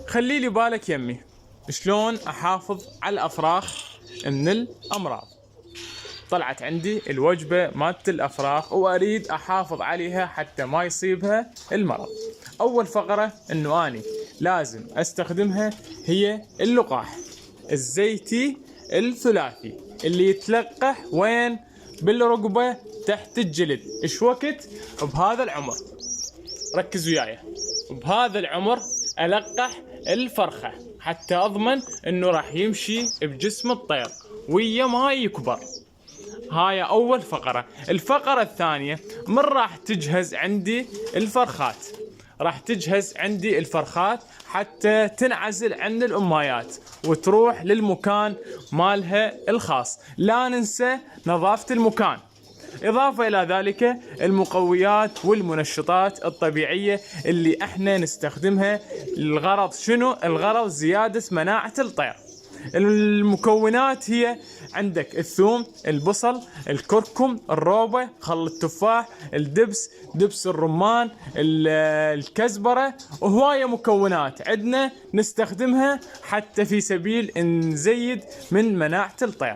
خلي لي بالك يمي شلون احافظ على الافراخ من الامراض. طلعت عندي الوجبة مالت الافراخ واريد احافظ عليها حتى ما يصيبها المرض. اول فقرة انه اني لازم استخدمها هي اللقاح الزيتي الثلاثي اللي يتلقح وين؟ بالرقبة تحت الجلد. ايش وقت؟ بهذا العمر، ركز وياي، بهذا العمر ألقح الفرخة حتى أضمن إنه راح يمشي بجسم الطير ويا ما يكبر. هاي أول فقرة. الفقرة الثانية، من راح تجهز عندي الفرخات؟ راح تجهز عندي الفرخات حتى تنعزل عن الأمايات وتروح للمكان مالها الخاص. لا ننسى نظافة المكان. إضافة إلى ذلك المقويات والمنشطات الطبيعية اللي احنا نستخدمها. الغرض شنو؟ الغرض زيادة مناعة الطير. المكونات هي عندك الثوم، البصل، الكركم، الروبة، خل التفاح، الدبس، دبس الرمان، الكزبرة، وهواية مكونات عندنا نستخدمها حتى في سبيل نزيد من مناعة الطير.